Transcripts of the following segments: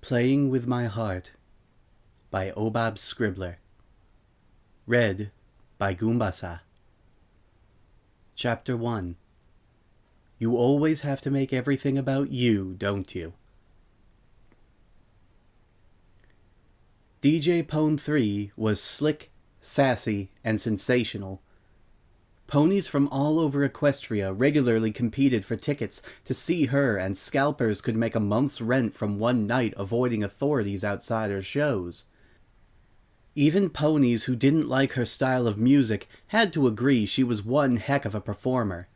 Playing with My Heart by ObabScribbler. Read by Goombasa. Chapter 1. You always have to make everything about you, don't you? DJ Pone 3 was slick, sassy, and sensational. Ponies from all over Equestria regularly competed for tickets to see her, and scalpers could make a month's rent from one night avoiding authorities outside her shows. Even ponies who didn't like her style of music had to agree she was one heck of a performer,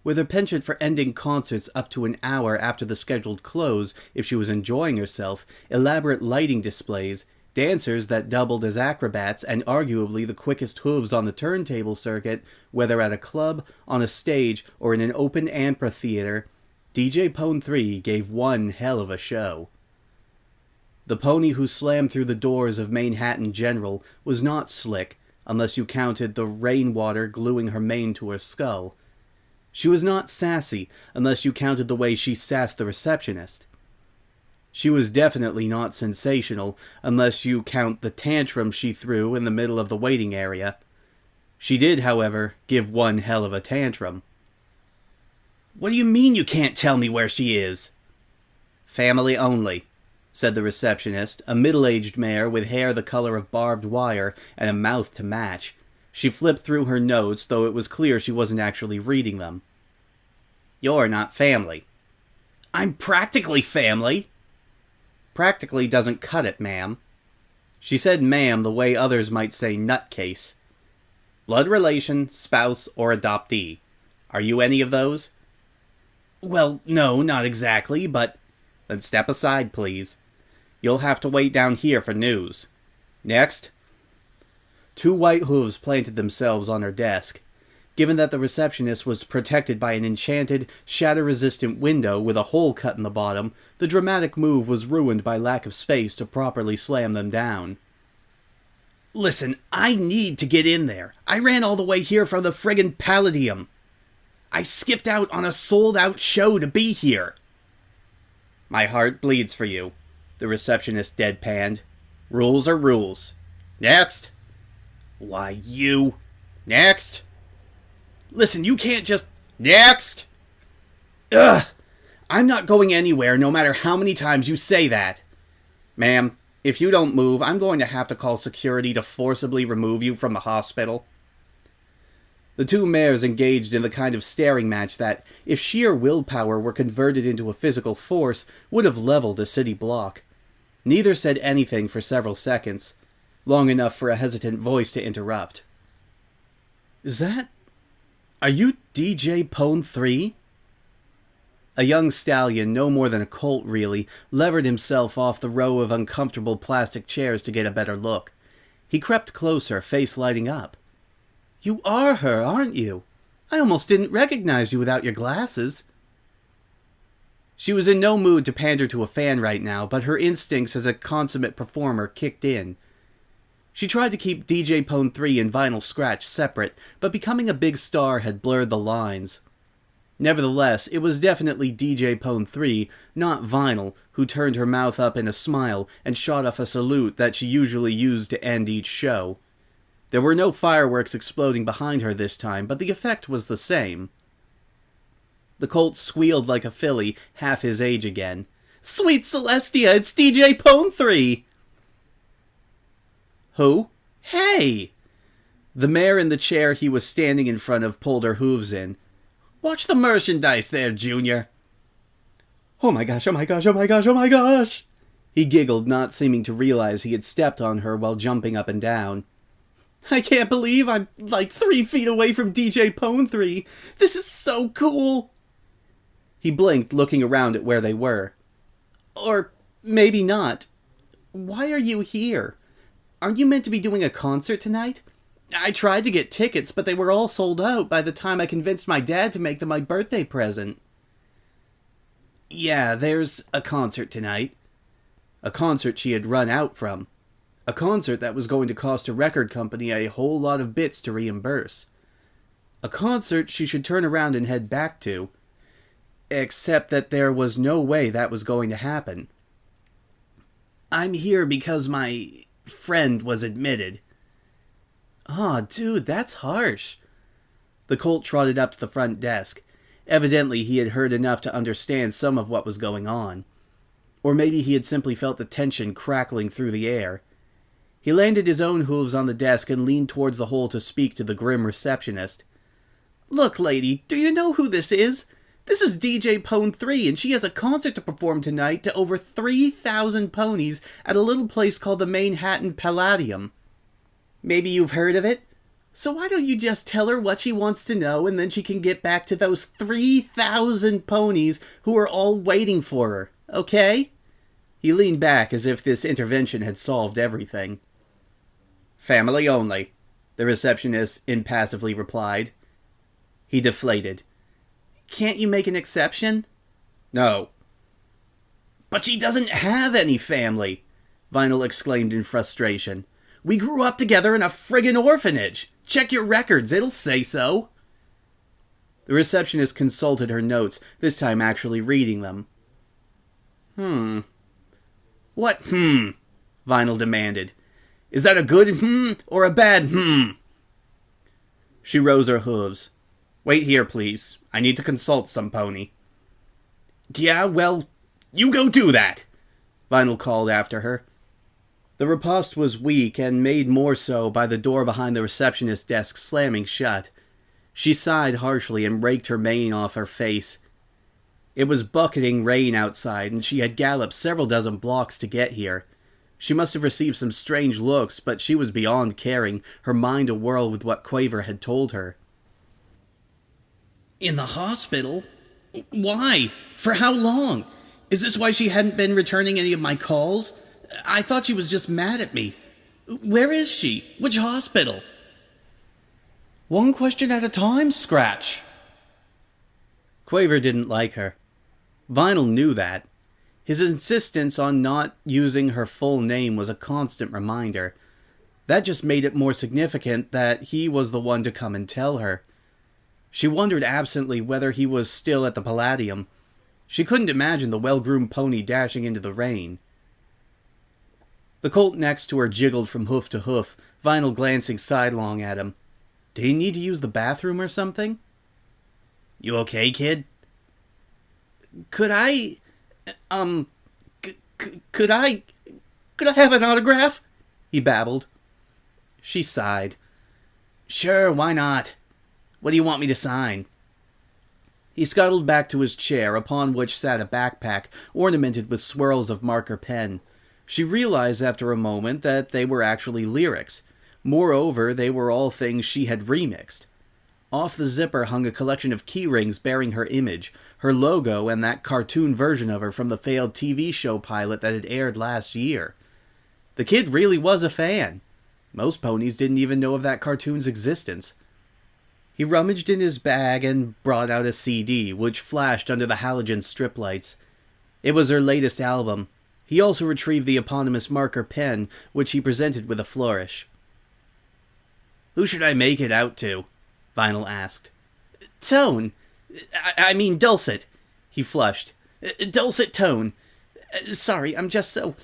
with her penchant for ending concerts up to an hour after the scheduled close if she was enjoying herself, elaborate lighting displays, dancers that doubled as acrobats, and arguably the quickest hooves on the turntable circuit, whether at a club, on a stage, or in an open amphitheater. DJ Pone 3 gave one hell of a show. The pony who slammed through the doors of Manhattan General was not slick, unless you counted the rainwater gluing her mane to her skull. She was not sassy, unless you counted the way she sassed the receptionist. She was definitely not sensational, unless you count the tantrum she threw in the middle of the waiting area. She did, however, give one hell of a tantrum. "What do you mean you can't tell me where she is?" "Family only," said the receptionist, a middle-aged mare with hair the color of barbed wire and a mouth to match. She flipped through her notes, though it was clear she wasn't actually reading them. "You're not family." "I'm practically family." "Practically doesn't cut it, ma'am." She said ma'am the way others might say nutcase. "Blood relation, spouse, or adoptee. Are you any of those?" "Well, no, not exactly, but—" "Then step aside, please. You'll have to wait down here for news. Next." Two white hooves planted themselves on her desk. Given that the receptionist was protected by an enchanted, shatter-resistant window with a hole cut in the bottom, the dramatic move was ruined by lack of space to properly slam them down. "Listen, I need to get in there. I ran all the way here from the friggin' Palladium. I skipped out on a sold-out show to be here." "My heart bleeds for you," the receptionist deadpanned. "Rules are rules. Next." "Why, you—" "Next." "Listen, you can't just—" "Next!" "Ugh! I'm not going anywhere, no matter how many times you say that." "Ma'am, if you don't move, I'm going to have to call security to forcibly remove you from the hospital." The two mares engaged in the kind of staring match that, if sheer willpower were converted into a physical force, would have leveled a city block. Neither said anything for several seconds, long enough for a hesitant voice to interrupt. Are you DJ Pone 3? A young stallion, no more than a colt really, levered himself off the row of uncomfortable plastic chairs to get a better look. He crept closer, face lighting up. "You are her, aren't you? I almost didn't recognize you without your glasses." She was in no mood to pander to a fan right now, but her instincts as a consummate performer kicked in. She tried to keep DJ Pone 3 and Vinyl Scratch separate, but becoming a big star had blurred the lines. Nevertheless, it was definitely DJ Pone 3, not Vinyl, who turned her mouth up in a smile and shot off a salute that she usually used to end each show. There were no fireworks exploding behind her this time, but the effect was the same. The colt squealed like a filly, half his age again. "Sweet Celestia, it's DJ Pone 3! "Who? Hey!" The mare in the chair he was standing in front of pulled her hooves in. "Watch the merchandise there, Junior." "Oh my gosh, oh my gosh, oh my gosh, oh my gosh!" He giggled, not seeming to realize he had stepped on her while jumping up and down. "I can't believe I'm like 3 feet away from DJ Pone 3. This is so cool." He blinked, looking around at where they were. "Or maybe not. Why are you here? Aren't you meant to be doing a concert tonight? I tried to get tickets, but they were all sold out by the time I convinced my dad to make them my birthday present." "Yeah, there's a concert tonight." A concert she had run out from. A concert that was going to cost a record company a whole lot of bits to reimburse. A concert she should turn around and head back to. Except that there was no way that was going to happen. I'm here because my friend was admitted. Aw, dude, that's harsh. The Colt trotted up to the front desk. Evidently, he had heard enough to understand some of what was going on. Or maybe he had simply felt the tension crackling through the air. He landed his own hooves on the desk and leaned towards the hole to speak to the grim receptionist. Look, lady, do you know who this is? This is DJ Pone 3, and she has a concert to perform tonight to over 3,000 ponies at a little place called the Manhattan Palladium. Maybe you've heard of it? So why don't you just tell her what she wants to know, and then she can get back to those 3,000 ponies who are all waiting for her, okay? He leaned back as if this intervention had solved everything. Family only, the receptionist impassively replied. He deflated. Can't you make an exception? No. But she doesn't have any family, Vinyl exclaimed in frustration. We grew up together in a friggin' orphanage. Check your records, it'll say so. The receptionist consulted her notes, this time actually reading them. What Vinyl demanded. Is that a good or a bad She rose her hooves. Wait here, please. I need to consult some pony. Yeah, well, you go do that, Vinyl called after her. The riposte was weak and made more so by the door behind the receptionist's desk slamming shut. She sighed harshly and raked her mane off her face. It was bucketing rain outside, and she had galloped several dozen blocks to get here. She must have received some strange looks, but she was beyond caring, her mind awhirl with what Quaver had told her. In the hospital? Why? For how long? Is this why she hadn't been returning any of my calls? I thought she was just mad at me. Where is she? Which hospital? One question at a time, Scratch. Quaver didn't like her. Vinyl knew that. His insistence on not using her full name was a constant reminder. That just made it more significant that he was the one to come and tell her. She wondered absently whether he was still at the Palladium. She couldn't imagine the well-groomed pony dashing into the rain. The colt next to her jiggled from hoof to hoof, Vinyl glancing sidelong at him. Did he need to use the bathroom or something? You okay, kid? Could I have an autograph? He babbled. She sighed. Sure, why not? What do you want me to sign? He scuttled back to his chair, upon which sat a backpack ornamented with swirls of marker pen. She realized after a moment that they were actually lyrics. Moreover, they were all things she had remixed. Off the zipper hung a collection of key rings bearing her image, her logo, and that cartoon version of her from the failed TV show pilot that had aired last year. The kid really was a fan. Most ponies didn't even know of that cartoon's existence. He rummaged in his bag and brought out a CD, which flashed under the halogen strip lights. It was her latest album. He also retrieved the eponymous marker pen, which he presented with a flourish. Who should I make it out to? Vinyl asked. Tone. I mean Dulcet. He flushed. Dulcet Tone. Sorry, I'm just so...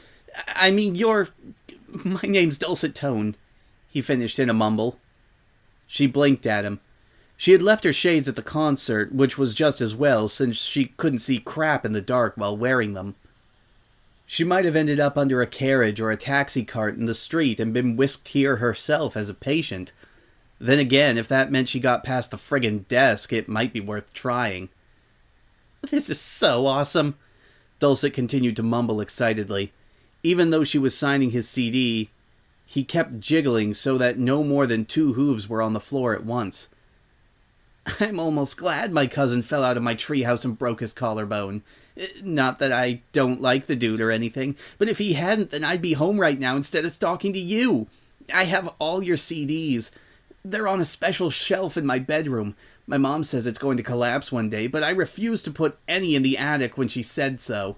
My name's Dulcet Tone, he finished in a mumble. She blinked at him. She had left her shades at the concert, which was just as well, since she couldn't see crap in the dark while wearing them. She might have ended up under a carriage or a taxi cart in the street and been whisked here herself as a patient. Then again, if that meant she got past the friggin' desk, it might be worth trying. This is so awesome, Dulcet continued to mumble excitedly. Even though she was signing his CD, he kept jiggling so that no more than 2 hooves were on the floor at once. I'm almost glad my cousin fell out of my treehouse and broke his collarbone. Not that I don't like the dude or anything, but if he hadn't, then I'd be home right now instead of talking to you. I have all your CDs. They're on a special shelf in my bedroom. My mom says it's going to collapse one day, but I refused to put any in the attic when she said so.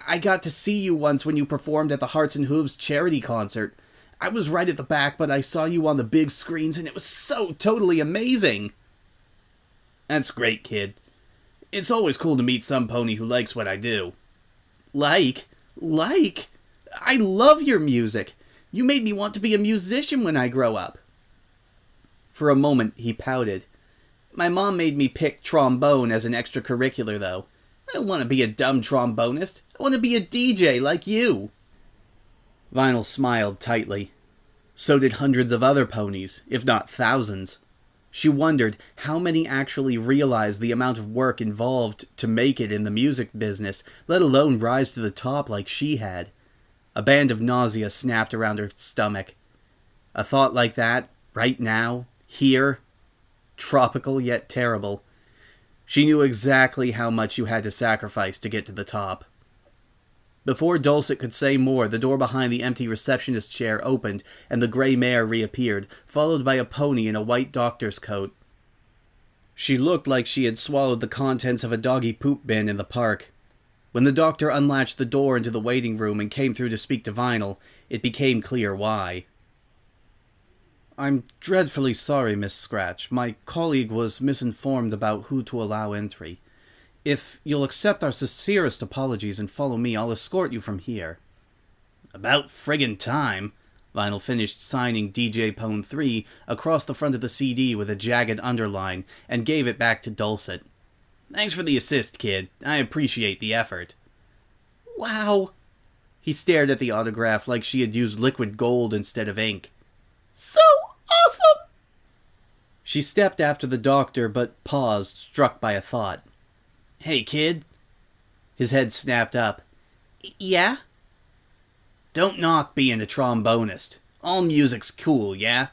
I got to see you once when you performed at the Hearts and Hooves charity concert. I was right at the back, but I saw you on the big screens, and it was so totally amazing. That's great, kid. It's always cool to meet some pony who likes what I do. Like? Like? I love your music. You made me want to be a musician when I grow up. For a moment, he pouted. My mom made me pick trombone as an extracurricular, though. I don't want to be a dumb trombonist. I want to be a DJ like you. Vinyl smiled tightly. So did hundreds of other ponies, if not thousands. She wondered how many actually realized the amount of work involved to make it in the music business, let alone rise to the top like she had. A band of nausea snapped around her stomach. A thought like that, right now, here, tropical yet terrible. She knew exactly how much you had to sacrifice to get to the top. Before Dulcet could say more, the door behind the empty receptionist chair opened, and the grey mare reappeared, followed by a pony in a white doctor's coat. She looked like she had swallowed the contents of a doggy poop bin in the park. When the doctor unlatched the door into the waiting room and came through to speak to Vinyl, it became clear why. I'm dreadfully sorry, Miss Scratch. My colleague was misinformed about who to allow entry. If you'll accept our sincerest apologies and follow me, I'll escort you from here. About friggin' time. Vinyl finished signing DJ Pone 3 across the front of the CD with a jagged underline and gave it back to Dulcet. Thanks for the assist, kid. I appreciate the effort. Wow. He stared at the autograph like she had used liquid gold instead of ink. So awesome! She stepped after the doctor, but paused, struck by a thought. Hey, kid. His head snapped up. Yeah? Don't knock being a trombonist. All music's cool, yeah?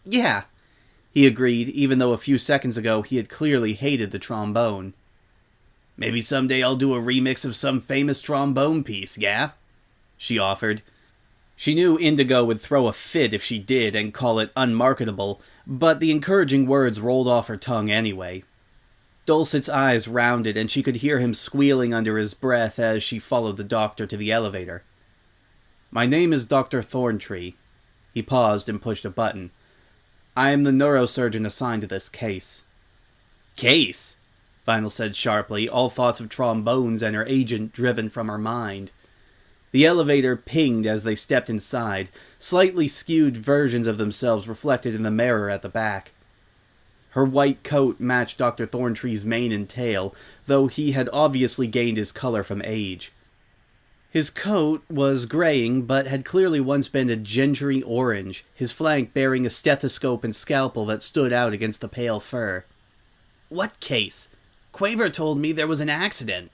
Yeah, he agreed, even though a few seconds ago he had clearly hated the trombone. Maybe someday I'll do a remix of some famous trombone piece, yeah? She offered. She knew Indigo would throw a fit if she did and call it unmarketable, but the encouraging words rolled off her tongue anyway. Dulcet's eyes rounded, and she could hear him squealing under his breath as she followed the doctor to the elevator. My name is Dr. Thorntree. He paused and pushed a button. I am the neurosurgeon assigned to this case. Case? Vinyl said sharply, all thoughts of trombones and her agent driven from her mind. The elevator pinged as they stepped inside, slightly skewed versions of themselves reflected in the mirror at the back. Her white coat matched Dr. Thorntree's mane and tail, though he had obviously gained his color from age. His coat was graying, but had clearly once been a gingery orange, his flank bearing a stethoscope and scalpel that stood out against the pale fur. What case? Quaver told me there was an accident.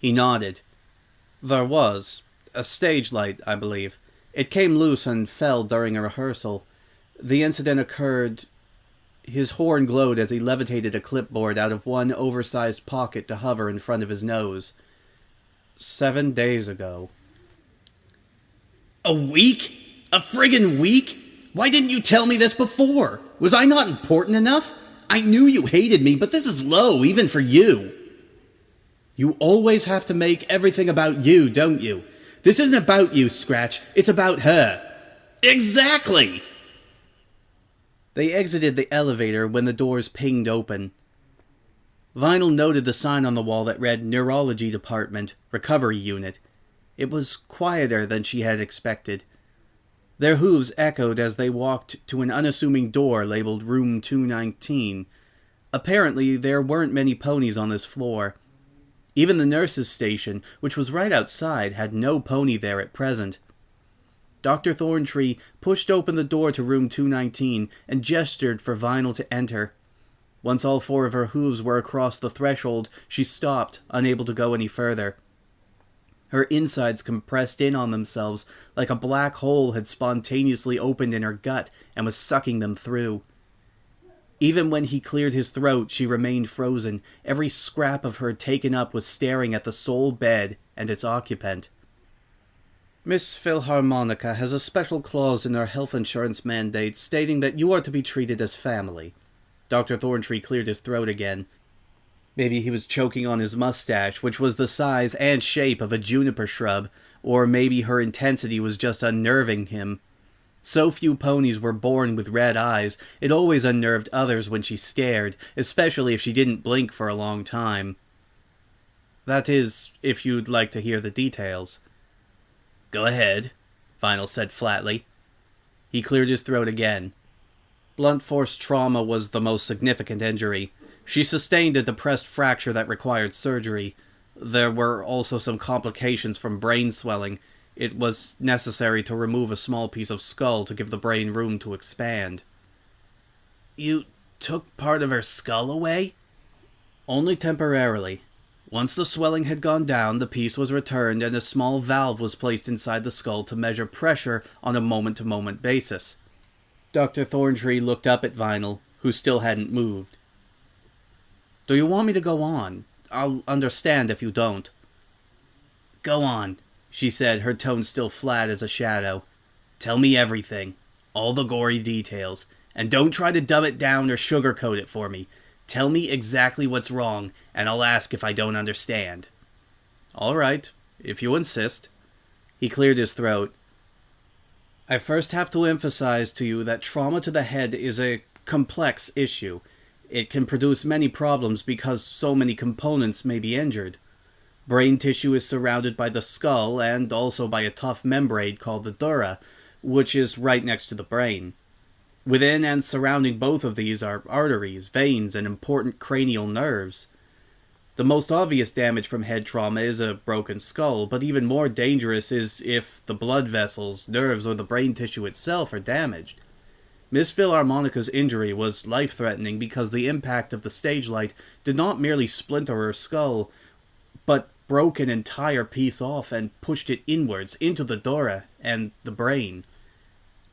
He nodded. There was. A stage light, I believe. It came loose and fell during a rehearsal. The incident occurred... His horn glowed as he levitated a clipboard out of one oversized pocket to hover in front of his nose. 7 days ago. A week? A friggin' week? Why didn't you tell me this before? Was I not important enough? I knew you hated me, but this is low, even for you. You always have to make everything about you, don't you? This isn't about you, Scratch. It's about her. Exactly! They exited the elevator when the doors pinged open. Vinyl noted the sign on the wall that read Neurology Department, Recovery Unit. It was quieter than she had expected. Their hooves echoed as they walked to an unassuming door labeled Room 219. Apparently, there weren't many ponies on this floor. Even the nurse's station, which was right outside, had no pony there at present. Dr. Thorntree pushed open the door to room 219 and gestured for Vinyl to enter. Once all 4 of her hooves were across the threshold, she stopped, unable to go any further. Her insides compressed in on themselves like a black hole had spontaneously opened in her gut and was sucking them through. Even when he cleared his throat, she remained frozen, every scrap of her taken up with staring at the sole bed and its occupant. Miss Philharmonica has a special clause in her health insurance mandate stating that you are to be treated as family. Dr. Thorntree cleared his throat again. Maybe he was choking on his mustache, which was the size and shape of a juniper shrub, or maybe her intensity was just unnerving him. So few ponies were born with red eyes, it always unnerved others when she stared, especially if she didn't blink for a long time. That is, if you'd like to hear the details. Go ahead, Vinyl said flatly. He cleared his throat again. Blunt force trauma was the most significant injury. She sustained a depressed fracture that required surgery. There were also some complications from brain swelling. It was necessary to remove a small piece of skull to give the brain room to expand. You took part of her skull away? Only temporarily. Once the swelling had gone down, the piece was returned and a small valve was placed inside the skull to measure pressure on a moment-to-moment basis. Dr. Thorntree looked up at Vinyl, who still hadn't moved. Do you want me to go on? I'll understand if you don't. Go on, she said, her tone still flat as a shadow. Tell me everything. All the gory details. And don't try to dumb it down or sugarcoat it for me. Tell me exactly what's wrong, and I'll ask if I don't understand. All right, if you insist. He cleared his throat. I first have to emphasize to you that trauma to the head is a complex issue. It can produce many problems because so many components may be injured. Brain tissue is surrounded by the skull and also by a tough membrane called the dura, which is right next to the brain. Within and surrounding both of these are arteries, veins, and important cranial nerves. The most obvious damage from head trauma is a broken skull, but even more dangerous is if the blood vessels, nerves, or the brain tissue itself are damaged. Miss Philharmonica's injury was life-threatening because the impact of the stage light did not merely splinter her skull, but broke an entire piece off and pushed it inwards into the dura and the brain.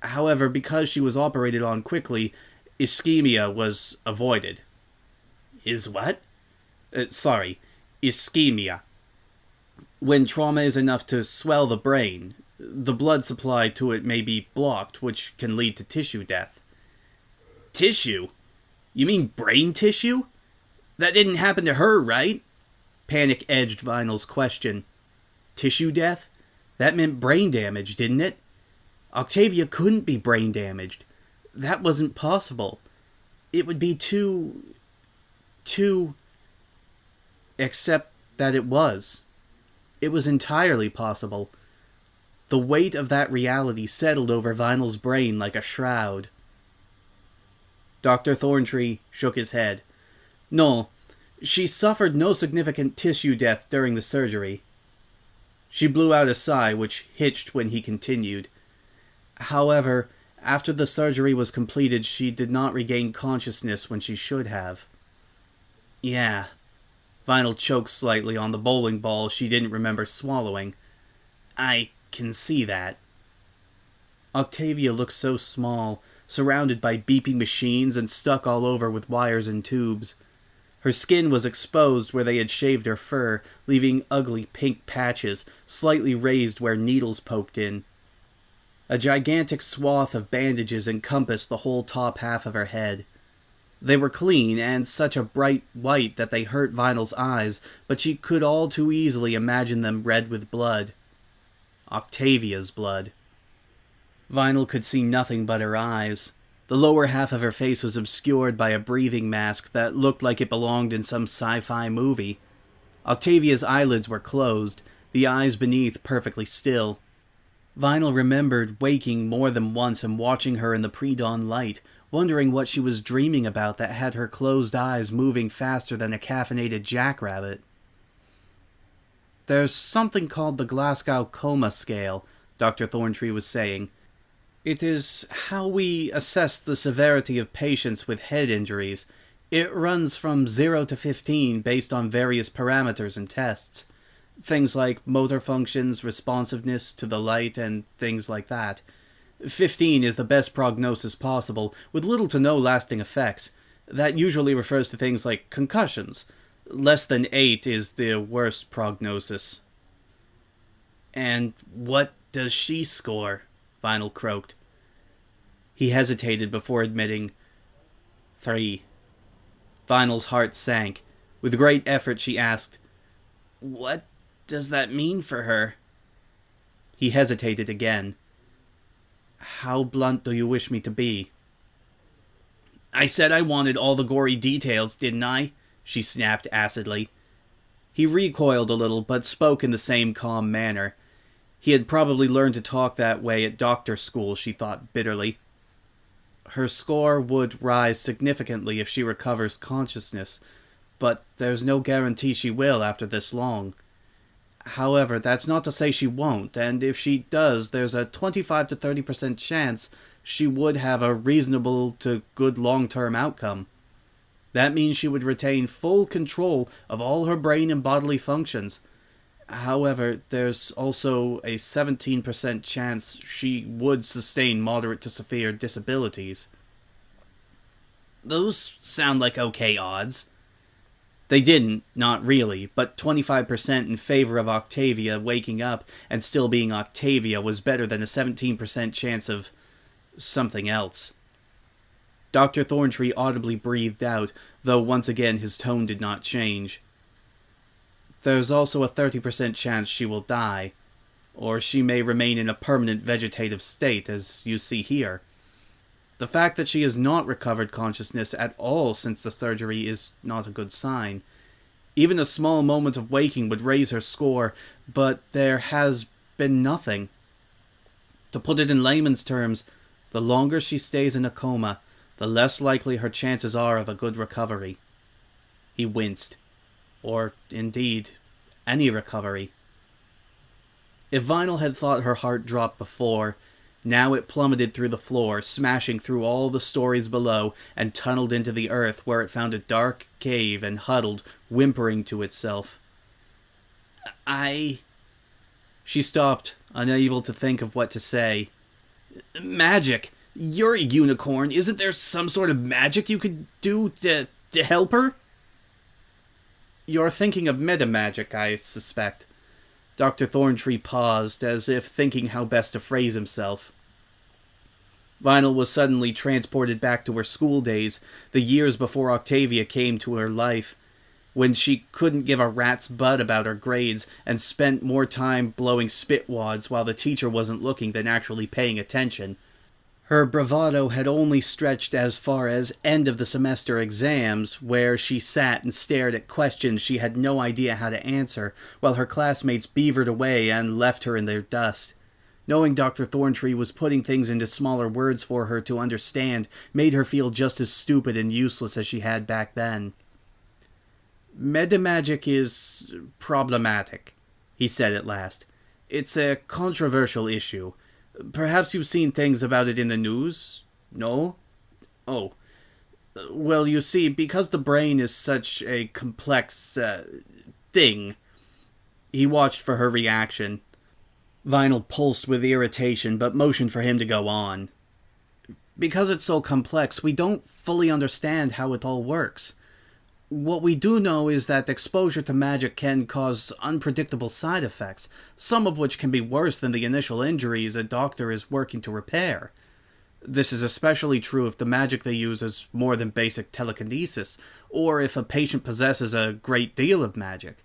However, because she was operated on quickly, ischemia was avoided. Is what? Ischemia. When trauma is enough to swell the brain, the blood supply to it may be blocked, which can lead to tissue death. Tissue? You mean brain tissue? That didn't happen to her, right? Panic edged Vinyl's question. Tissue death? That meant brain damage, didn't it? Octavia couldn't be brain damaged. That wasn't possible. It would be too... Except that it was. It was entirely possible. The weight of that reality settled over Vinyl's brain like a shroud. Dr. Thorntree shook his head. No, she suffered no significant tissue death during the surgery. She blew out a sigh, which hitched when he continued. However, after the surgery was completed, she did not regain consciousness when she should have. Yeah. Vinyl choked slightly on the bowling ball she didn't remember swallowing. I can see that. Octavia looked so small, surrounded by beeping machines and stuck all over with wires and tubes. Her skin was exposed where they had shaved her fur, leaving ugly pink patches, slightly raised where needles poked in. A gigantic swath of bandages encompassed the whole top half of her head. They were clean and such a bright white that they hurt Vinyl's eyes, but she could all too easily imagine them red with blood. Octavia's blood. Vinyl could see nothing but her eyes. The lower half of her face was obscured by a breathing mask that looked like it belonged in some sci-fi movie. Octavia's eyelids were closed, the eyes beneath perfectly still. Vinyl remembered waking more than once and watching her in the pre-dawn light, wondering what she was dreaming about that had her closed eyes moving faster than a caffeinated jackrabbit. There's something called the Glasgow Coma scale, Dr. Thorntree was saying. It is how we assess the severity of patients with head injuries. It runs from 0 to 15 based on various parameters and tests. Things like motor functions, responsiveness to the light, and things like that. 15 is the best prognosis possible, with little to no lasting effects. That usually refers to things like concussions. Less than 8 is the worst prognosis. And what does she score? Vinyl croaked. He hesitated before admitting 3. Vinyl's heart sank. With great effort she asked, What does that mean for her? He hesitated again. How blunt do you wish me to be? I said I wanted all the gory details, didn't I? She snapped acidly. He recoiled a little, but spoke in the same calm manner. He had probably learned to talk that way at doctor school, she thought bitterly. Her score would rise significantly if she recovers consciousness, but there's no guarantee she will after this long. However, that's not to say she won't, and if she does, there's a 25 to 30% chance she would have a reasonable to good long-term outcome. That means she would retain full control of all her brain and bodily functions. However, there's also a 17% chance she would sustain moderate to severe disabilities. Those sound like okay odds. They didn't, not really, but 25% in favor of Octavia waking up and still being Octavia was better than a 17% chance of something else. Dr. Thorntree audibly breathed out, though once again his tone did not change. There's also a 30% chance she will die, or she may remain in a permanent vegetative state, as you see here. The fact that she has not recovered consciousness at all since the surgery is not a good sign. Even a small moment of waking would raise her score, but there has been nothing. To put it in layman's terms, the longer she stays in a coma, the less likely her chances are of a good recovery. He winced. Or, indeed, any recovery. If Vinyl had thought her heart dropped before, now it plummeted through the floor, smashing through all the stories below, and tunneled into the earth, where it found a dark cave and huddled, whimpering to itself. She stopped, unable to think of what to say. Magic! You're a unicorn. Isn't there some sort of magic you could do to help her? You're thinking of metamagic, I suspect. Dr. Thorntree paused, as if thinking how best to phrase himself. Vinyl was suddenly transported back to her school days, the years before Octavia came to her life, when she couldn't give a rat's butt about her grades and spent more time blowing spitwads while the teacher wasn't looking than actually paying attention. Her bravado had only stretched as far as end-of-the-semester exams, where she sat and stared at questions she had no idea how to answer, while her classmates beavered away and left her in their dust. Knowing Dr. Thorntree was putting things into smaller words for her to understand made her feel just as stupid and useless as she had back then. Metamagic is problematic, he said at last. It's a controversial issue. Perhaps you've seen things about it in the news? No? Oh. Well, you see, because the brain is such a complex, thing. He watched for her reaction. Vinyl pulsed with irritation, but motioned for him to go on. Because it's so complex, we don't fully understand how it all works. What we do know is that exposure to magic can cause unpredictable side effects, some of which can be worse than the initial injuries a doctor is working to repair. This is especially true if the magic they use is more than basic telekinesis, or if a patient possesses a great deal of magic.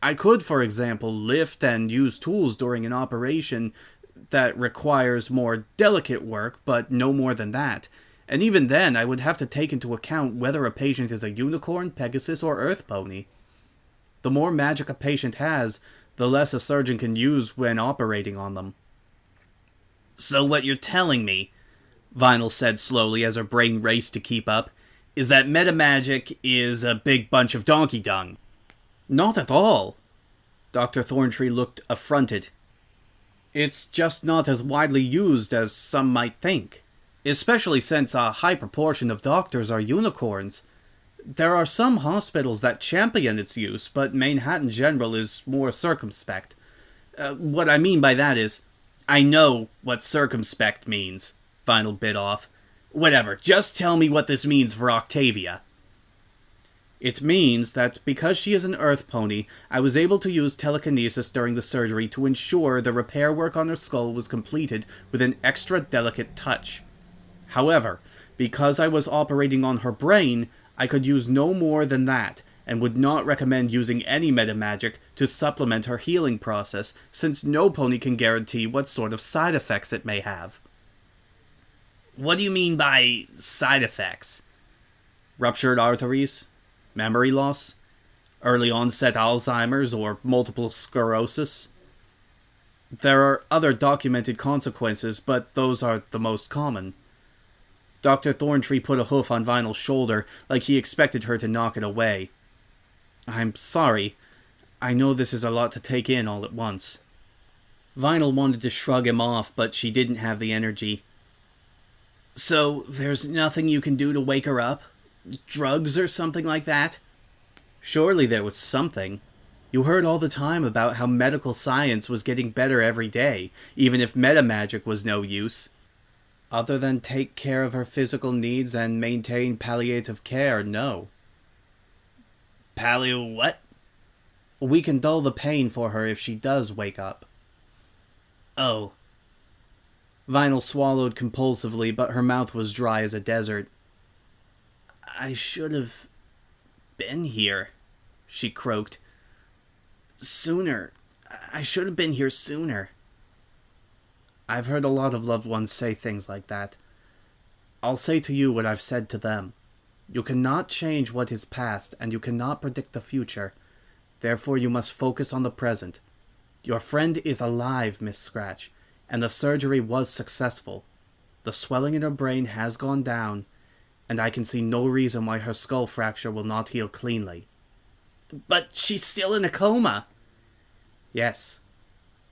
I could, for example, lift and use tools during an operation that requires more delicate work, but no more than that. And even then, I would have to take into account whether a patient is a unicorn, Pegasus, or Earth pony. The more magic a patient has, the less a surgeon can use when operating on them. So what you're telling me, Vinyl said slowly as her brain raced to keep up, is that metamagic is a big bunch of donkey dung. Not at all. Dr. Thorntree looked affronted. It's just not as widely used as some might think. Especially since a high proportion of doctors are unicorns. There are some hospitals that champion its use, but Manhattan General is more circumspect. What I mean by that is, I know what circumspect means, Vinyl bit off. Whatever, just tell me what this means for Octavia. It means that because she is an Earth pony, I was able to use telekinesis during the surgery to ensure the repair work on her skull was completed with an extra delicate touch. However, because I was operating on her brain, I could use no more than that, and would not recommend using any metamagic to supplement her healing process, since no pony can guarantee what sort of side effects it may have. What do you mean by side effects? Ruptured arteries? Memory loss? early onset Alzheimer's, or multiple sclerosis. There are other documented consequences, but those are the most common. Dr. Thorntree put a hoof on Vinyl's shoulder, like he expected her to knock it away. I'm sorry. I know this is a lot to take in all at once. Vinyl wanted to shrug him off, but she didn't have the energy. So, there's nothing you can do to wake her up? Drugs or something like that? Surely there was something. You heard all the time about how medical science was getting better every day, even if metamagic was no use. Other than take care of her physical needs and maintain palliative care, no. Palliative what? We can dull the pain for her if she does wake up. Oh. Vinyl swallowed compulsively, but her mouth was dry as a desert. I should have been here, she croaked. Sooner. I should have been here sooner. I've heard a lot of loved ones say things like that. I'll say to you what I've said to them. You cannot change what is past, and you cannot predict the future. Therefore you must focus on the present. Your friend is alive, Miss Scratch, and the surgery was successful. The swelling in her brain has gone down, and I can see no reason why her skull fracture will not heal cleanly. But she's still in a coma. Yes,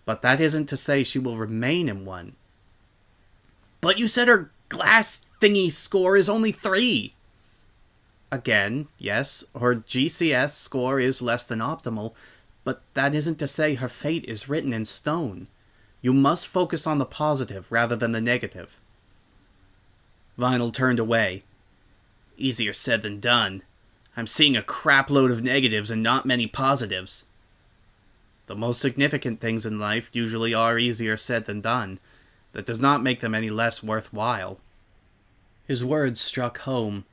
but that isn't to say she will remain in one. But you said her glass thingy score is only 3. Again, yes, her GCS score is less than optimal, but that isn't to say her fate is written in stone. You must focus on the positive rather than the negative. Vinyl turned away. Easier said than done. I'm seeing a crapload of negatives and not many positives. The most significant things in life usually are easier said than done. That does not make them any less worthwhile. His words struck home.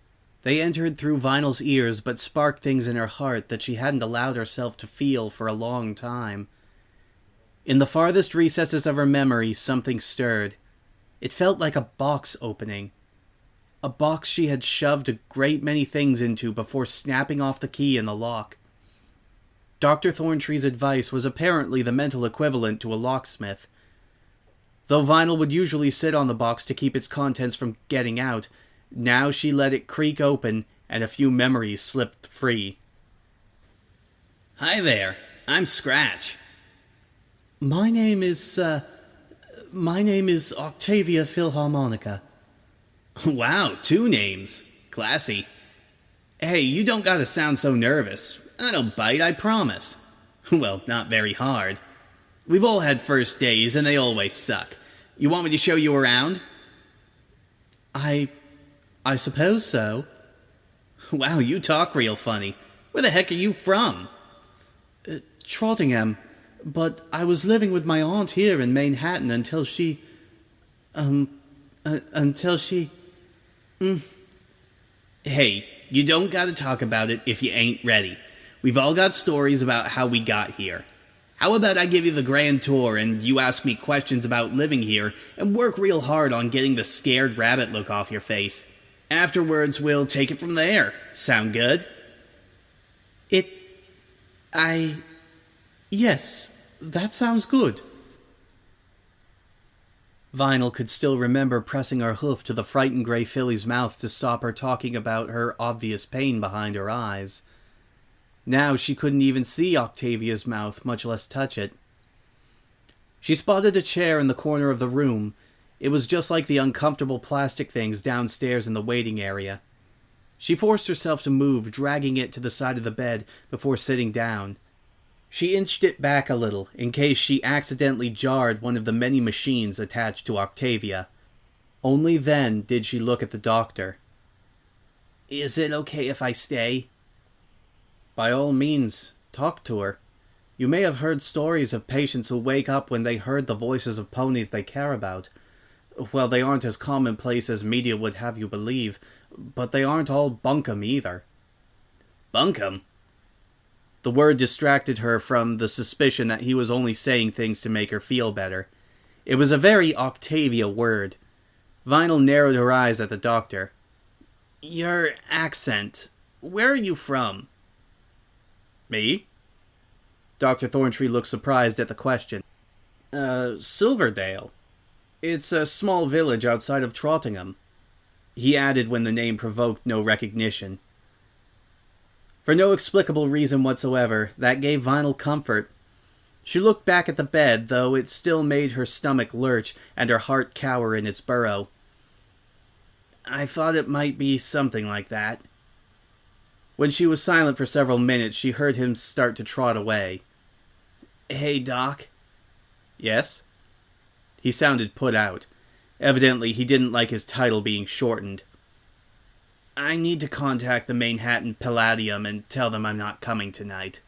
They entered through Vinyl's ears, but sparked things in her heart that she hadn't allowed herself to feel for a long time. In the farthest recesses of her memory, something stirred. It felt like a box opening. A box she had shoved a great many things into before snapping off the key in the lock. Dr. Thorntree's advice was apparently the mental equivalent to a locksmith. Though Vinyl would usually sit on the box to keep its contents from getting out, now she let it creak open, and a few memories slipped free. Hi there, I'm Scratch. My name is Octavia Philharmonica. Wow, 2 names. Classy. Hey, you don't gotta sound so nervous. I don't bite, I promise. Well, not very hard. We've all had first days, and they always suck. You want me to show you around? I suppose so. Wow, you talk real funny. Where the heck are you from? Trottingham, but I was living with my aunt here in Manhattan until she... Hey, you don't gotta talk about it if you ain't ready. We've all got stories about how we got here. How about I give you the grand tour and you ask me questions about living here and work real hard on getting the scared rabbit look off your face? Afterwards, we'll take it from there. Sound good? Yes, that sounds good. Vinyl could still remember pressing her hoof to the frightened gray filly's mouth to stop her talking about her obvious pain behind her eyes. Now she couldn't even see Octavia's mouth, much less touch it. She spotted a chair in the corner of the room. It was just like the uncomfortable plastic things downstairs in the waiting area. She forced herself to move, dragging it to the side of the bed before sitting down. She inched it back a little, in case she accidentally jarred one of the many machines attached to Octavia. Only then did she look at the doctor. Is it okay if I stay? By all means, talk to her. You may have heard stories of patients who wake up when they heard the voices of ponies they care about. Well, they aren't as commonplace as media would have you believe, but they aren't all bunkum either. Bunkum? The word distracted her from the suspicion that he was only saying things to make her feel better. It was a very Octavia word. Vinyl narrowed her eyes at the doctor. Your accent. Where are you from? Me? Dr. Thorntree looked surprised at the question. Silverdale. It's a small village outside of Trottingham. He added when the name provoked no recognition. For no explicable reason whatsoever, that gave Vinyl comfort. She looked back at the bed, though it still made her stomach lurch and her heart cower in its burrow. I thought it might be something like that. When she was silent for several minutes, she heard him start to trot away. Hey, Doc. Yes? He sounded put out. Evidently, he didn't like his title being shortened. I need to contact the Manhattan Palladium and tell them I'm not coming tonight.